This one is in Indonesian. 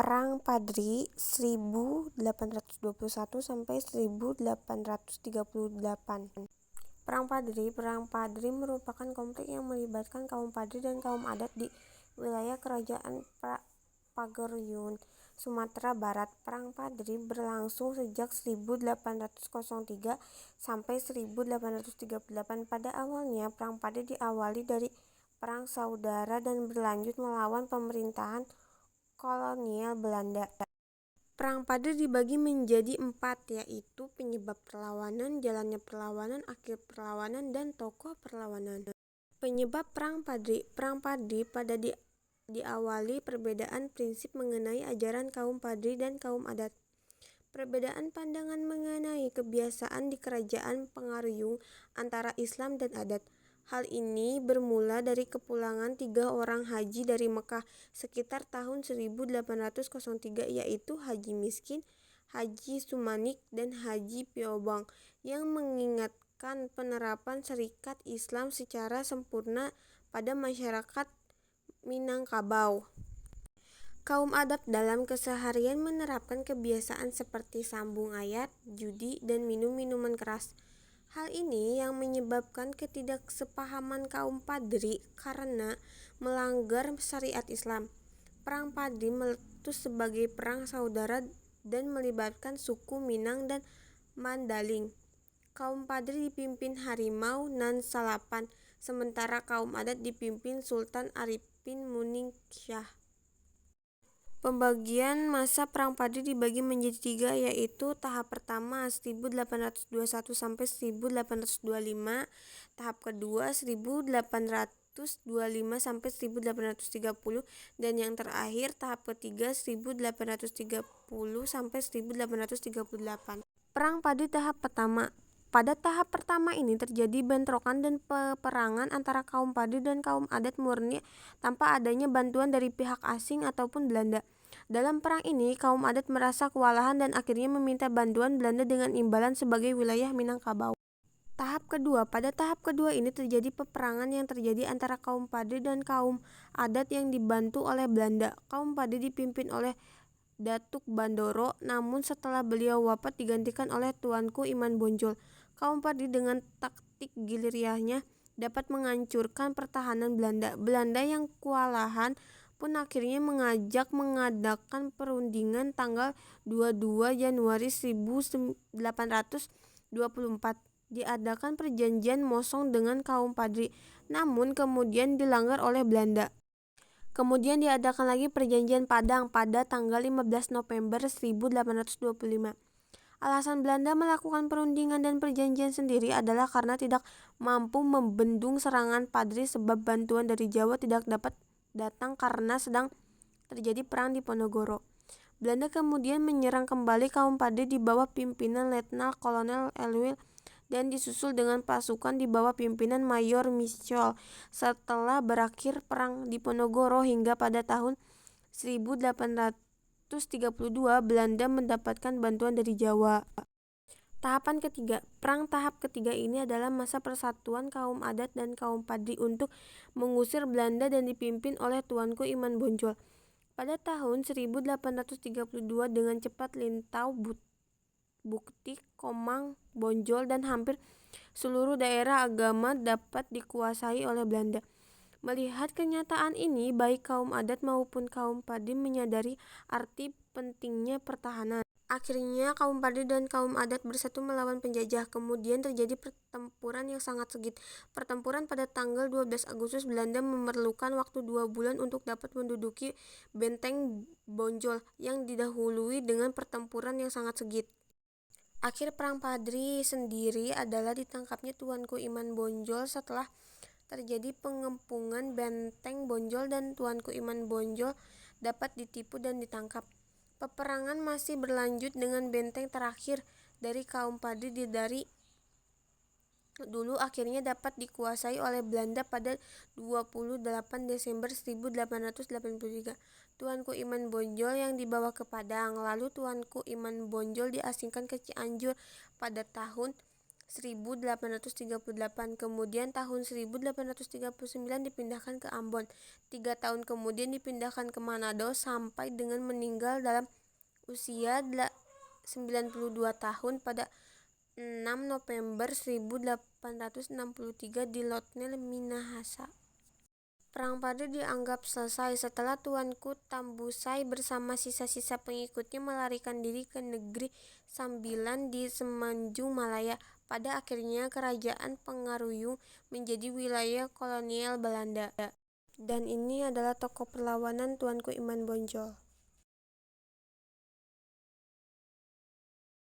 Perang Padri 1821 sampai 1838. Perang Padri merupakan konflik yang melibatkan kaum Padri dan kaum adat di wilayah Kerajaan Paguyuban, Sumatera Barat. Perang Padri berlangsung sejak 1803 sampai 1838. Pada awalnya, Perang Padri diawali dari perang saudara dan berlanjut melawan pemerintahan kolonial Belanda. Perang Padri dibagi menjadi 4, yaitu penyebab perlawanan, jalannya perlawanan, akhir perlawanan, dan tokoh perlawanan. Penyebab Perang Padri. Perang Padri pada diawali perbedaan prinsip mengenai ajaran kaum Padri dan kaum adat. Perbedaan pandangan mengenai kebiasaan di kerajaan Paguyuban antara Islam dan adat. Hal ini bermula dari kepulangan 3 orang haji dari Mekah sekitar tahun 1803, yaitu Haji Miskin, Haji Sumanik, dan Haji Piobang, yang mengingatkan penerapan syariat Islam secara sempurna pada masyarakat Minangkabau. Kaum adat dalam keseharian menerapkan kebiasaan seperti sambung ayat, judi, dan minum minuman keras. Hal ini yang menyebabkan ketidaksepahaman kaum Padri karena melanggar syariat Islam. Perang Padri meletus sebagai perang saudara dan melibatkan suku Minang dan Mandaling. Kaum Padri dipimpin Harimau Nan Salapan, sementara kaum adat dipimpin Sultan Arifin Muningsyah. Pembagian masa Perang Padri dibagi menjadi 3, yaitu tahap pertama 1821 sampai 1825, tahap kedua 1825 sampai 1830, dan yang terakhir tahap ketiga 1830 sampai 1838. Perang Padri tahap pertama. Pada tahap pertama ini terjadi bentrokan dan peperangan antara kaum Padri dan kaum adat murni tanpa adanya bantuan dari pihak asing ataupun Belanda. Dalam perang ini, kaum adat merasa kewalahan dan akhirnya meminta bantuan Belanda dengan imbalan sebagai wilayah Minangkabau. Tahap kedua. Pada tahap kedua ini terjadi peperangan yang terjadi antara kaum Padri dan kaum adat yang dibantu oleh Belanda. Kaum Padri dipimpin oleh Datuk Bandoro, namun setelah beliau wafat digantikan oleh Tuanku Iman Bonjol. Kaum Padri dengan taktik gerilyanya dapat menghancurkan pertahanan Belanda. Belanda yang kewalahan pun akhirnya mengadakan perundingan tanggal 22 Januari 1824. Diadakan perjanjian Mosong dengan kaum Padri, namun kemudian dilanggar oleh Belanda. Kemudian diadakan lagi perjanjian Padang pada tanggal 15 November 1825. Alasan Belanda melakukan perundingan dan perjanjian sendiri adalah karena tidak mampu membendung serangan Padri sebab bantuan dari Jawa tidak dapat datang karena sedang terjadi perang di Ponorogo. Belanda kemudian menyerang kembali kaum Padri di bawah pimpinan Letnan Kolonel Elwil dan disusul dengan pasukan di bawah pimpinan Mayor Michel. Setelah berakhir perang di Ponorogo hingga pada tahun 1832 Belanda mendapatkan bantuan dari Jawa. Tahapan ketiga. Perang tahap ketiga ini adalah masa persatuan kaum adat dan kaum Padri untuk mengusir Belanda dan dipimpin oleh Tuanku Iman Bonjol. Pada tahun 1832 dengan cepat Lintau, Bukti, Komang, Bonjol, dan hampir seluruh daerah agama dapat dikuasai oleh Belanda. Melihat kenyataan ini, baik kaum adat maupun kaum Padri menyadari arti pentingnya pertahanan. Akhirnya kaum Padri dan kaum adat bersatu melawan penjajah. Kemudian terjadi pertempuran yang sangat sengit. Pertempuran pada tanggal 12 Agustus Belanda memerlukan waktu 2 bulan untuk dapat menduduki benteng Bonjol yang didahului dengan pertempuran yang sangat sengit. Akhir Perang Padri sendiri adalah ditangkapnya Tuanku Iman Bonjol setelah terjadi pengepungan benteng Bonjol dan Tuanku Iman Bonjol dapat ditipu dan ditangkap. Peperangan masih berlanjut dengan benteng terakhir dari kaum Padri dari dulu akhirnya dapat dikuasai oleh Belanda pada 28 Desember 1883. Tuanku Iman Bonjol yang dibawa ke Padang, lalu Tuanku Iman Bonjol diasingkan ke Cianjur pada tahun 1838. Kemudian tahun 1839 dipindahkan ke Ambon. 3 tahun kemudian dipindahkan ke Manado sampai dengan meninggal dalam usia 92 tahun pada 6 November 1863 di Lotnel, Minahasa. Perang Padri dianggap selesai setelah Tuanku Tambusai bersama sisa-sisa pengikutnya melarikan diri ke negeri Sambilan di Semenanjung Malaya. Pada akhirnya kerajaan Pengaruyung menjadi wilayah kolonial Belanda. Dan ini adalah tokoh perlawanan Tuanku Iman Bonjol.